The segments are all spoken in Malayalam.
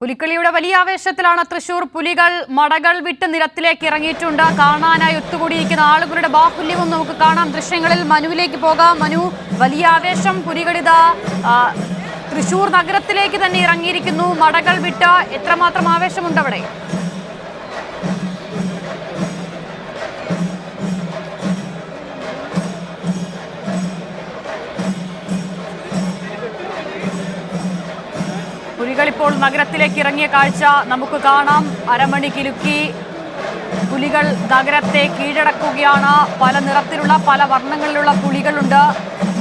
പുലിക്കളിയുടെ വലിയ ആവേശത്തിലാണ് തൃശൂർ. പുലികൾ മടകൾ വിട്ട് നിരത്തിലേക്ക് ഇറങ്ങിയിട്ടുണ്ട്. കാണാനായി ഒത്തുകൂടിയിരിക്കുന്ന ആളുകളുടെ ബാഹുല്യവും നമുക്ക് കാണാം ദൃശ്യങ്ങളിൽ. മനുവിലേക്ക് പോകാം. മനു, വലിയ ആവേശം. പുലികളിത തൃശൂർ നഗരത്തിലേക്ക് തന്നെ ഇറങ്ങിയിരിക്കുന്നു. മടകൾ വിട്ട് എത്രമാത്രം ആവേശമുണ്ട് അവിടെ? പുലികൾ ഇപ്പോൾ നഗരത്തിലേക്ക് ഇറങ്ങിയ കാഴ്ച നമുക്ക് കാണാം. അരമണി കിലുക്കി പുലികൾ നഗരത്തെ കീഴടക്കുകയാണ്. പല നിറത്തിലുള്ള പല വർണ്ണങ്ങളിലുള്ള പുലികളുണ്ട്.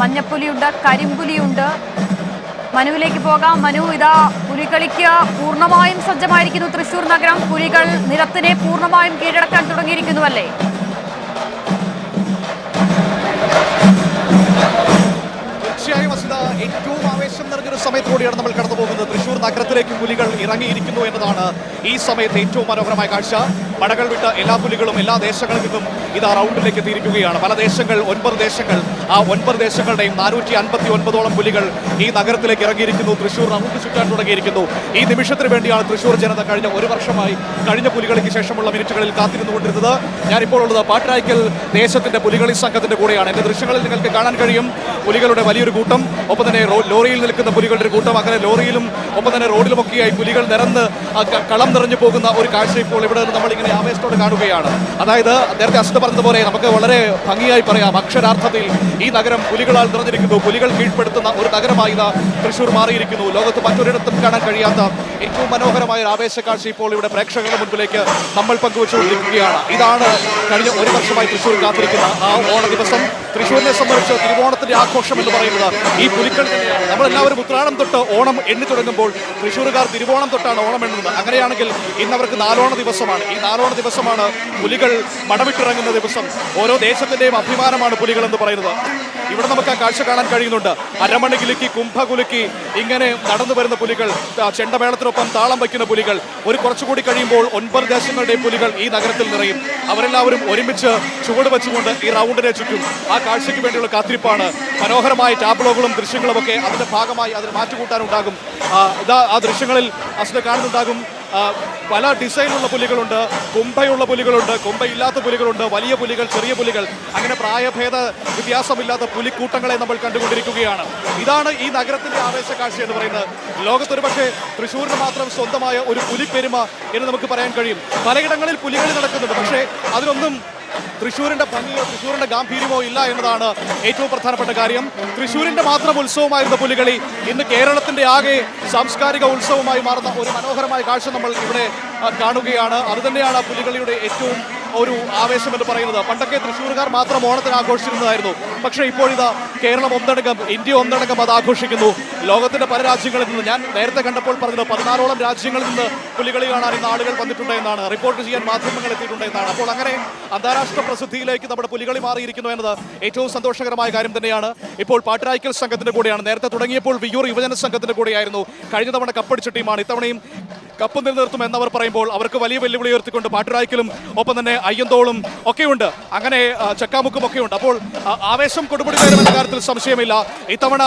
മഞ്ഞപ്പുലിയുണ്ട്, കരിമ്പുലിയുണ്ട്. മനുവിലേക്ക് പോകാം. മനു, ഇതാ പുലികളിക്ക് പൂർണ്ണമായും സജ്ജമായിരിക്കുന്നു തൃശൂർ നഗരം. പുലികൾ നിരത്തിനെ പൂർണ്ണമായും കീഴടക്കാൻ തുടങ്ങിയിരിക്കുന്നുവല്ലേ? ഏറ്റവും ആവേശം നിറഞ്ഞൊരു സമയത്തോടെയാണ് നമ്മൾ കടന്നു പോകുന്നത്. തൃശൂർ നഗരത്തിലേക്ക് പുലികൾ ഇറങ്ങിയിരിക്കുന്നു എന്നതാണ് ഈ സമയത്ത് ഏറ്റവും മനോഹരമായ കാഴ്ച. മടകൾ വിട്ട എല്ലാ പുലികളും എല്ലാ ദേശങ്ങളിൽ നിന്നും ഇതാ റൗണ്ടിലേക്ക് എത്തിയിരിക്കുകയാണ്. പല ദേശങ്ങൾ, 9 ദേശങ്ങൾ. ആ 9 ദേശങ്ങളുടെയും 459ഓളം പുലികൾ ഈ നഗരത്തിലേക്ക് ഇറങ്ങിയിരിക്കുന്നു. തൃശൂർ റൗണ്ട് ചുറ്റാൻ തുടങ്ങിയിരിക്കുന്നു. ഈ നിമിഷത്തിന് വേണ്ടിയാണ് തൃശൂർ ജനത കഴിഞ്ഞ 1 വർഷമായി കഴിഞ്ഞ പുലികളിക്ക് ശേഷമുള്ള മിനിറ്റുകളിൽ കാത്തിരുന്നുകൊണ്ടിരുന്നത്. ഞാനിപ്പോൾ ഉള്ളത് പാട്രായ്ക്കൽ ദേശത്തിന്റെ പുലികളി സംഘത്തിന്റെ കൂടെയാണ്. എന്റെ ദൃശ്യങ്ങളിൽ നിങ്ങൾക്ക് കാണാൻ കഴിയും പുലികളുടെ വലിയൊരു കൂട്ടം, ഒപ്പം തന്നെ ലോറിയിൽ നിൽക്കുന്ന പുലികളുടെ ഒരു കൂട്ടം. അങ്ങനെ ലോറിയിലും ഒപ്പം തന്നെ റോഡിലുമൊക്കെയായി പുലികൾ നിരന്ന് കളം നിറഞ്ഞു പോകുന്ന ഒരു കാഴ്ച ഇപ്പോൾ ഇവിടെ നിന്ന് നമ്മളിങ്ങനെ ആവേശത്തോടെ കാണുകയാണ്. അതായത് നേരത്തെ അശ്വത പറഞ്ഞതുപോലെ നമുക്ക് വളരെ ഭംഗിയായി പറയാം, അക്ഷരാർത്ഥത്തിൽ ഈ നഗരം പുലികളാൽ നിറഞ്ഞിരിക്കുന്നു. പുലികൾ കീഴ്പ്പെടുത്തുന്ന ഒരു നഗരമായി ഇതാ തൃശൂർ മാറിയിരിക്കുന്നു. ലോകത്ത് മറ്റൊരിടത്തും കാണാൻ കഴിയാത്ത ഏറ്റവും മനോഹരമായ ഒരു ആവേശ കാഴ്ച ഇപ്പോൾ ഇവിടെ പ്രേക്ഷകരുടെ മുൻപിലേക്ക് നമ്മൾ പങ്കുവച്ചുകൊണ്ടിരിക്കുകയാണ്. ഇതാണ് കഴിഞ്ഞ 1 വർഷമായി തൃശൂർ കാത്തിരിക്കുന്ന ആ ഓണ ദിവസം. തൃശൂരിനെ സംബന്ധിച്ച് തിരുവോണത്തിന്റെ ആഘോഷം എന്ന് പറയുന്നത് ഈ പുലിക്കളി തന്നെയാണ്. നമ്മളെല്ലാവരും ഉത്രാടം തൊട്ട് ഓണം എണ്ണി തുടങ്ങുമ്പോൾ തൃശ്ശൂരുകാർ തിരുവോണം തൊട്ടാണ് ഓണം എണ്ണുന്നത്. അങ്ങനെയാണെങ്കിൽ ഇന്ന് അവർക്ക് 4 ഓണ ദിവസമാണ്. ഈ 4 ഓണ ദിവസമാണ് പുലികൾ മടവിട്ടിറങ്ങുന്ന ദിവസം. ഓരോ ദേശത്തിന്റെയും അഭിമാനമാണ് പുലികൾ എന്ന് പറയുന്നത്. ഇവിടെ നമുക്ക് ആ കാഴ്ച കാണാൻ കഴിയുന്നുണ്ട്. അരമണി കുലുക്കി, കുംഭ കുലുക്കി ഇങ്ങനെ നടന്നു വരുന്ന പുലികൾ, ചെണ്ടമേളത്തിനൊപ്പം താളം വയ്ക്കുന്ന പുലികൾ. ഒരു കുറച്ചുകൂടി കഴിയുമ്പോൾ 9 ദേശങ്ങളുടെയും പുലികൾ ഈ നഗരത്തിൽ നിറയും. അവരെല്ലാവരും ഒരുമിച്ച് ചുവട് വെച്ചുകൊണ്ട് ഈ റൗണ്ടിനെ ചുറ്റും ആ കാഴ്ചയ്ക്ക് വേണ്ടിയുള്ള കാത്തിരിപ്പാണ്. മനോഹരമായ ടാബ്ലോകളും ദൃശ്യങ്ങളും ഒക്കെ അതിന്റെ ഭാഗമായി അതിന് മാറ്റുകൂട്ടാനുണ്ടാകും. ഇതാ ആ ദൃശ്യങ്ങളിൽ അസ്ല കാണുന്നുണ്ടാകും. പല ഡിസൈനുള്ള പുലികളുണ്ട്, കുംഭയുള്ള പുലികളുണ്ട്, കുംഭയില്ലാത്ത പുലികളുണ്ട്, വലിയ പുലികൾ, ചെറിയ പുലികൾ, അങ്ങനെ പ്രായഭേദ വ്യത്യാസമില്ലാത്ത പുലിക്കൂട്ടങ്ങളെ നമ്മൾ കണ്ടുകൊണ്ടിരിക്കുകയാണ്. ഇതാണ് ഈ നഗരത്തിന്റെ ആവേശ കാഴ്ച എന്ന് പറയുന്നത്. ലോകത്തൊരു പക്ഷേ തൃശ്ശൂരിന് മാത്രം സ്വന്തമായ ഒരു പുലിപ്പെരുമ എന്ന് നമുക്ക് പറയാൻ കഴിയും. പലയിടങ്ങളിൽ പുലികളി നടക്കുന്നുണ്ട്, പക്ഷേ അതിനൊന്നും തൃശ്ശൂരിന്റെ ഭംഗിയോ തൃശ്ശൂരിന്റെ ഗാംഭീര്യമോ ഇല്ല എന്നതാണ് ഏറ്റവും പ്രധാനപ്പെട്ട കാര്യം. തൃശ്ശൂരിന്റെ മാത്രം ഉത്സവമായിരുന്ന പുലികളി ഇന്ന് കേരളത്തിന്റെ ആകെ സാംസ്കാരിക ഉത്സവമായി മാറുന്ന ഒരു മനോഹരമായ കാഴ്ച നമ്മൾ ഇവിടെ കാണുകയാണ്. അതുതന്നെയാണ് പുലികളിയുടെ ഏറ്റവും ഒരു ആവേശം എന്ന് പറയുന്നത്. പണ്ടൊക്കെ തൃശ്ശൂരുകാർ മാത്രം ഓണത്തിന് ആഘോഷിച്ചിരുന്നതായിരുന്നു. പക്ഷേ ഇപ്പോഴിതാ കേരളം ഒന്നടങ്കം, ഇന്ത്യ ഒന്നടങ്കം അത് ആഘോഷിക്കുന്നു. ലോകത്തിന്റെ പല രാജ്യങ്ങളിൽ നിന്ന്, ഞാൻ നേരത്തെ കണ്ടപ്പോൾ പറഞ്ഞത് 14ഓളം രാജ്യങ്ങളിൽ നിന്ന് പുലികളി കാണാൻ ഇന്ന് ആളുകൾ വന്നിട്ടുണ്ട് എന്നാണ്, റിപ്പോർട്ട് ചെയ്യാൻ മാധ്യമങ്ങൾ എത്തിയിട്ടുണ്ട് എന്നാണ്. അപ്പോൾ അങ്ങനെ അന്താരാഷ്ട്ര പ്രസിദ്ധിയിലേക്ക് നമ്മുടെ പുലികളി മാറിയിരിക്കുന്നു എന്നത് ഏറ്റവും സന്തോഷകരമായ കാര്യം തന്നെയാണ്. ഇപ്പോൾ പാട്രായ്ക്കൽ സംഘത്തിന്റെ കൂടെയാണ്. നേരത്തെ തുടങ്ങിയപ്പോൾ വിയ്യൂർ യുവജന സംഘത്തിന്റെ കൂടെയായിരുന്നു. കഴിഞ്ഞ തവണ കപ്പടിച്ച ടീമാണ്. ഇത്തവണയും കപ്പ് നിലനിർത്തും എന്നവർ പറയുമ്പോൾ അവർക്ക് വലിയ വെല്ലുവിളി ഉയർത്തിക്കൊണ്ട് പാട്രായ്ക്കലും ഒപ്പം തന്നെ അയ്യന്തോളും ഒക്കെയുണ്ട്, അങ്ങനെ ചക്കാമുക്കും ഒക്കെയുണ്ട്. അപ്പോൾ ആവേശം കൊടുമുടി കയറുമെന്ന കാര്യത്തിൽ സംശയമില്ല. ഇത്തവണ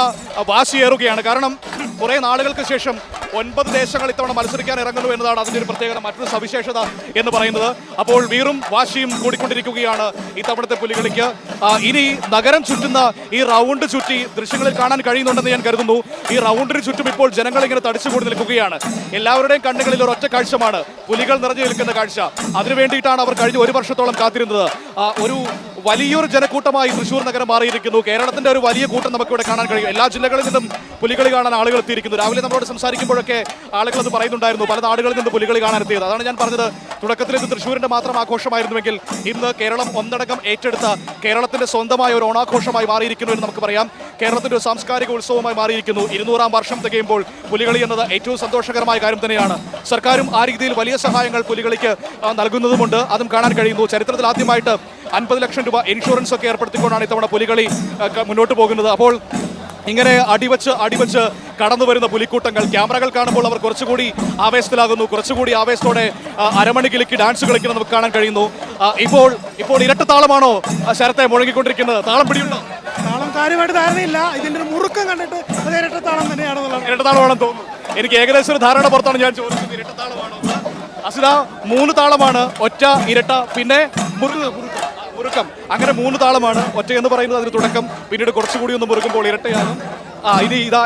വാശിയേറുകയാണ്. കാരണം കുറേ നാളുകൾക്ക് ശേഷം 9 ദേശങ്ങൾ ഇത്തവണ മത്സരിക്കാൻ ഇറങ്ങുന്നു എന്നതാണ് അതിൻ്റെ ഒരു പ്രത്യേകത, മറ്റൊരു സവിശേഷത എന്ന് പറയുന്നത്. അപ്പോൾ വീറും വാശിയും കൂടിക്കൊണ്ടിരിക്കുകയാണ് ഇത്തവണത്തെ പുലികളിക്ക്. ഇനി നഗരം ചുറ്റുന്ന ഈ റൗണ്ട് ചുറ്റി ദൃശ്യങ്ങളിൽ കാണാൻ കഴിയുന്നുണ്ടെന്ന് ഞാൻ കരുതുന്നു. ഈ റൗണ്ടിന് ചുറ്റും ഇപ്പോൾ ജനങ്ങൾ ഇങ്ങനെ തടിച്ചുകൂടി നിൽക്കുകയാണ്. എല്ലാവരുടെയും കണ്ണുകളിൽ ഒരൊറ്റ കാഴ്ചമാണ് പുലികൾ നിറഞ്ഞു നിൽക്കുന്ന കാഴ്ച. അതിനു വേണ്ടിയിട്ടാണ് അവർ കഴിഞ്ഞ 1 വർഷത്തോളം കാത്തിരുന്നത്. ഒരു വലിയൊരു ജനക്കൂട്ടമായി തൃശ്ശൂർ നഗരം മാറിയിരിക്കുന്നു. കേരളത്തിന്റെ ഒരു വലിയ കൂട്ടം നമുക്കിവിടെ കാണാൻ കഴിയും. എല്ലാ ജില്ലകളിൽ നിന്നും പുലികളി കാണാൻ ആളുകൾ എത്തിയിരിക്കുന്നു. രാവിലെ നമ്മളോട് സംസാരിക്കുമ്പോഴൊക്കെ ആളുകൾ അത് പറയുന്നുണ്ടായിരുന്നു, പല നാടുകളിൽ നിന്ന് പുലികളി കാണാൻ എത്തിയത്. അതാണ് ഞാൻ പറഞ്ഞത്, തുടക്കത്തിൽ ഇത് തൃശ്ശൂരിന്റെ മാത്രം ആഘോഷമായിരുന്നുവെങ്കിൽ ഇന്ന് കേരളം ഒന്നടങ്കം ഏറ്റെടുത്ത കേരളത്തിന്റെ സ്വന്തമായ ഒരു ഓണാഘോഷമായി മാറിയിരിക്കുന്നു എന്ന് നമുക്ക് പറയാം. കേരളത്തിന്റെ ഒരു സാംസ്കാരിക ഉത്സവമായി മാറിയിരിക്കുന്നു. 200-ാം വർഷം തികയുമ്പോൾ പുലികളി എന്നത് ഏറ്റവും സന്തോഷകരമായ കാര്യം തന്നെയാണ്. സർക്കാരും ആ രീതിയിൽ വലിയ സഹായങ്ങൾ പുലികളിക്ക് നൽകുന്നതുമുണ്ട്, അതും കാണാൻ കഴിയുന്നു. ചരിത്രത്തിൽ ആദ്യമായിട്ട് 50 ലക്ഷം രൂപ ഇൻഷുറൻസ് ഒക്കെ ഏർപ്പെടുത്തിക്കൊണ്ടാണ് ഇത്തവണ പുലികളി മുന്നോട്ട് പോകുന്നത്. അപ്പോൾ ഇങ്ങനെ അടിവച്ച് കടന്നു വരുന്ന പുലിക്കൂട്ടങ്ങൾ, ക്യാമറകൾ കാണുമ്പോൾ അവർ കുറച്ചുകൂടി ആവേശത്തിലാകുന്നു. കുറച്ചുകൂടി ആവേശത്തോടെ അരമണി കിലുക്കി ഡാൻസ് കളിക്കുന്നത് നമുക്ക് കാണാൻ കഴിയുന്നു. ഇപ്പോൾ ഇരട്ടത്താളമാണോ ശരത്തെ മുഴങ്ങിക്കൊണ്ടിരിക്കുന്നത്? താളം പിടിയുണ്ടോ? താളം കാര്യമായിട്ട് ധാരണയില്ല. ഇതിന്റെ ഒരു മുറുക്കം കണ്ടിട്ട് അത് ഇരട്ടത്താളം തന്നെയാണെന്നുള്ള ഇരട്ടത്താളമാണെന്ന് തോന്നുന്നു. എനിക്ക് ഏകദേശം ഒരു ധാരണ പുറത്താണ് ഞാൻ ചോദിച്ചത്. ഇരട്ടത്താളമാണോ അസിത? 3 താളമാണ്, ഒറ്റ, ഇരട്ട, പിന്നെ മുറുക്കം. അങ്ങനെ 3 താളമാണ്. ഒറ്റ എന്ന് പറയുന്നത് അതിന് തുടക്കം, പിന്നീട് കുറച്ചുകൂടി ഒന്ന് മുറുകുമ്പോൾ ഇരട്ടയാകും.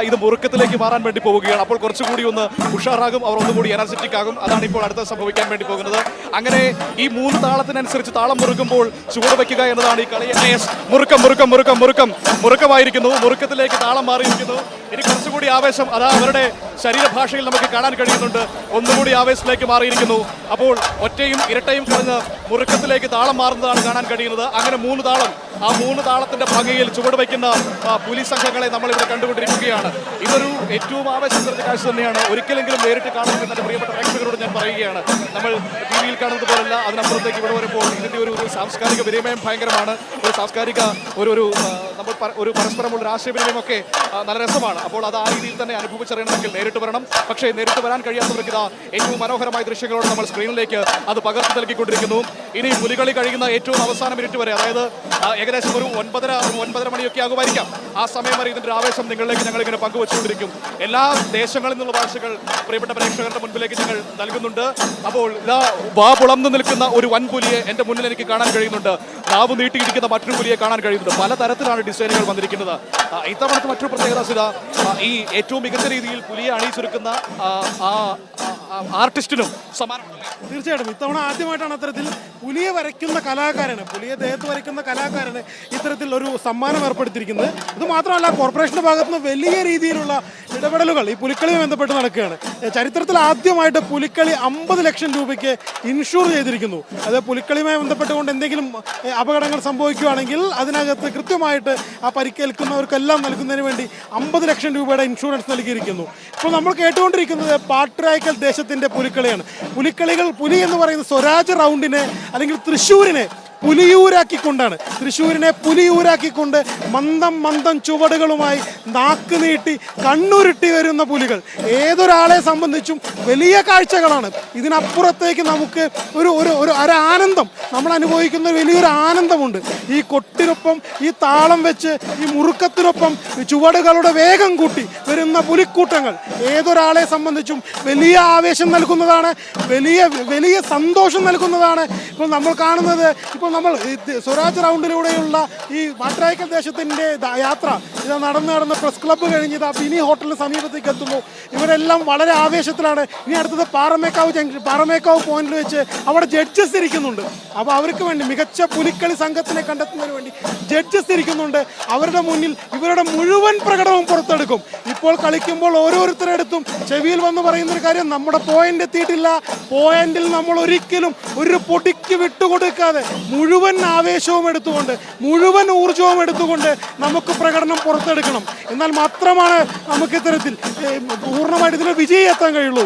ഇത് മുറുക്കത്തിലേക്ക് മാറാൻ വേണ്ടി പോവുകയാണ്. അപ്പോൾ കുറച്ചുകൂടി ഒന്ന് ഉഷാറാകും, അവർ ഒന്നുകൂടി എനർജറ്റിക് ആകും. അതാണ് ഇപ്പോൾ അടുത്ത സംഭവിക്കാൻ വേണ്ടി പോകുന്നത്. അങ്ങനെ ഈ 3 താളത്തിനനുസരിച്ച് താളം മുറുകുമ്പോൾ ചുവട് വയ്ക്കുക എന്നതാണ് ഈ കളി. മുറുക്കം മുറുക്കം മുറുക്കം മുറുക്കം മുറുക്കമായിരിക്കുന്നു. മുറുക്കത്തിലേക്ക് താളം മാറിയിരിക്കുന്നു. ഇനി കുറച്ചുകൂടി ആവേശം അതാ അവരുടെ ശരീരഭാഷയിൽ നമുക്ക് കാണാൻ കഴിയുന്നുണ്ട്. ഒന്നുകൂടി ആവേശത്തിലേക്ക് മാറിയിരിക്കുന്നു. അപ്പോൾ ഒറ്റയും ഇരട്ടയും കളഞ്ഞ് മുറുക്കത്തിലേക്ക് താളം മാറുന്നതാണ് കാണാൻ കഴിയുന്നത്. അങ്ങനെ 3 താളം, ആ 3 താളത്തിന്റെ ഭംഗിയിൽ ചുവട് വയ്ക്കുന്ന പോലീസ് സംഘങ്ങളെ നമ്മളിവിടെ കണ്ടുകൊണ്ടിരിക്കുകയാണ്. ഇതൊരു ഏറ്റവും ആവേശം നിറഞ്ഞ കാഴ്ച തന്നെയാണ്. ഒരിക്കലെങ്കിലും നേരിട്ട് കാണുമെന്ന് എൻ്റെ പ്രിയപ്പെട്ട പ്രേക്ഷകരോട് ഞാൻ പറയുകയാണ്. നമ്മൾ ടി വിയിൽ കാണുന്നത് പോലല്ല, അതിനപ്പുറത്തേക്ക് ഇവിടെ വരുമ്പോൾ ഇതിൻ്റെ ഒരു സാംസ്കാരിക വിനിമയം ഭയങ്കരമാണ്. ഒരു സാംസ്കാരിക നമ്മൾ ഒരു പരസ്പരമുള്ള ആശയവിനിമയമൊക്കെ നല്ല രസമാണ്. അപ്പോൾ അത് ആ രീതിയിൽ തന്നെ അനുഭവിച്ചറിയണമെങ്കിൽ നേരിട്ട് വരണം. പക്ഷേ നേരിട്ട് വരാൻ കഴിയാത്തവർക്ക് ഇതാ ഏറ്റവും മനോഹരമായ ദൃശ്യങ്ങളോട് നമ്മൾ സ്ക്രീനിലേക്ക് അത് പകർത്തി നൽകിക്കൊണ്ടിരിക്കുന്നു. ഇനി പുലികളി കഴിയുന്ന ഏറ്റവും അവസാന മിനിറ്റ് വരെ, അതായത് ഏകദേശം ഒരു 9:30 മണിയൊക്കെ ആകുമായിരിക്കാം, ആ സമയം വരെ ഇതിൻ്റെ ആവേശം നിങ്ങളിലേക്ക് ഞങ്ങൾ ഇങ്ങനെ പങ്കുവച്ചുകൊണ്ടിരിക്കും. എല്ലാ ദേശങ്ങളിൽ നിന്നുള്ള ഭാഷകൾ പ്രിയപ്പെട്ട പ്രേക്ഷകരുടെ മുൻപിലേക്ക് ഞങ്ങൾ നൽകുന്നുണ്ട്. അപ്പോൾ ഇതാ വാ പുളർന്നു നിൽക്കുന്ന ഒരു വൻപുലിയെ എൻ്റെ മുന്നിൽ എനിക്ക് കാണാൻ കഴിയുന്നുണ്ട്. നാവ് നീട്ടിയിരിക്കുന്ന മറ്റൊരു പുലിയെ കാണാൻ കഴിയുന്നുണ്ട്. പലതരത്തിലാണ് ഡിസൈനുകൾ വന്നിരിക്കുന്നത്. ഇത്തവണത്തെ മറ്റൊരു പ്രത്യേകത ഈ ഏറ്റവും മികച്ച രീതിയിൽ പുലിയെ അണിയിച്ചൊരുക്കുന്ന ആർട്ടിസ്റ്റിനും സമ്മാനമുണ്ട്. തീർച്ചയായിട്ടും ഇത്തവണ ആദ്യമായിട്ടാണ് അത്തരത്തിൽ പുലിയെ വരയ്ക്കുന്ന കലാകാരന്, പുലിയെ ദേഹത്ത് വരയ്ക്കുന്ന കലാകാരന് ഇത്തരത്തിൽ ഒരു സമ്മാനം ഏർപ്പെടുത്തിയിരിക്കുന്നത്. ഇത് മാത്രമല്ല, കോർപ്പറേഷന്റെ ഭാഗത്ത് നിന്ന് വലിയ രീതിയിലുള്ള ഇടപെടലുകൾ ഈ പുലിക്കളിയുമായി ബന്ധപ്പെട്ട് നടക്കുകയാണ്. ചരിത്രത്തിൽ ആദ്യമായിട്ട് പുലിക്കളി 50 ലക്ഷം രൂപയ്ക്ക് ഇൻഷൂർ ചെയ്തിരിക്കുന്നു. അത് പുലിക്കളിയുമായി ബന്ധപ്പെട്ടുകൊണ്ട് എന്തെങ്കിലും അപകടങ്ങൾ സംഭവിക്കുകയാണെങ്കിൽ അതിനകത്ത് കൃത്യമായിട്ട് ആ പരിക്കേൽക്കുന്നവർക്കെല്ലാം നൽകുന്നതിന് വേണ്ടി 50 ലക്ഷം രൂപയുടെ ഇൻഷുറൻസ് നൽകിയിരിക്കുന്നു. ഇപ്പോൾ നമ്മൾ കേട്ടുകൊണ്ടിരിക്കുന്നത് പാട്രായ്ക്കൽ ദേശത്തിന്റെ പുലിക്കളിയാണ്. പുലി എന്ന് പറയുന്ന സ്വരാജ് റൗണ്ടിനെ അല്ലെങ്കിൽ തൃശ്ശൂരിനെ പുലിയൂരാക്കിക്കൊണ്ട് മന്ദം ചുവടുകളുമായി നാക്ക് നീട്ടി കണ്ണുരുട്ടി വരുന്ന പുലികൾ ഏതൊരാളെ സംബന്ധിച്ചും വലിയ കാഴ്ചകളാണ്. ഇതിനപ്പുറത്തേക്ക് നമുക്ക് ഒരു ആനന്ദം നമ്മൾ അനുഭവിക്കുന്ന വലിയൊരു ആനന്ദമുണ്ട്. ഈ കൊട്ടിനൊപ്പം ഈ താളം വെച്ച് ഈ മുറുക്കത്തിനൊപ്പം ചുവടുകളുടെ വേഗം കൂട്ടി വരുന്ന പുലിക്കൂട്ടങ്ങൾ ഏതൊരാളെ സംബന്ധിച്ചും വലിയ ആവേശം നൽകുന്നതാണ്, വലിയ സന്തോഷം നൽകുന്നതാണ്. ഇപ്പോൾ നമ്മൾ കാണുന്നത്, ഇപ്പോൾ നമ്മൾ സ്വരാജ് റൗണ്ടിലൂടെയുള്ള ഈ പാട്രായ്ക്കൽ ദേശത്തിൻ്റെ യാത്ര ഇത് നടന്ന് പ്രസ് ക്ലബ്ബ് കഴിഞ്ഞ് ഇതാ ബിനി ഹോട്ടലിന് സമീപത്തേക്ക് എത്തുന്നു. ഇവരെല്ലാം വളരെ ആവേശത്തിലാണ്. ഇനി അടുത്തത് പാറമേക്കാവ് പോയിന്റിൽ വെച്ച് അവിടെ ജഡ്ജസ് ഇരിക്കുന്നുണ്ട്. അപ്പോൾ അവർക്ക് വേണ്ടി മികച്ച പുലിക്കളി സംഘത്തിനെ കണ്ടെത്തുന്നതിന് വേണ്ടി ജഡ്ജസ് ഇരിക്കുന്നുണ്ട്. അവരുടെ മുന്നിൽ ഇവരുടെ മുഴുവൻ പ്രകടനവും പുറത്തെടുക്കും. ഇപ്പോൾ കളിക്കുമ്പോൾ ഓരോരുത്തരെടുത്തും ചെവിയിൽ വന്ന് പറയുന്നൊരു കാര്യം, നമ്മുടെ പോയിന്റ് എത്തിയിട്ടില്ല, പോയിന്റിൽ നമ്മൾ ഒരിക്കലും ഒരു പൊടിക്ക് വിട്ടുകൊടുക്കാതെ മുഴുവൻ ആവേശവും എടുത്തുകൊണ്ട് മുഴുവൻ ഊർജവും എടുത്തുകൊണ്ട് നമുക്ക് പ്രകടനം പുറത്തെടുക്കണം. എന്നാൽ മാത്രമാണ് നമുക്ക് ഇത്തരത്തിൽ പൂർണ്ണമായിട്ട് ഇതിന് വിജയം എത്താൻ കഴിയുള്ളൂ.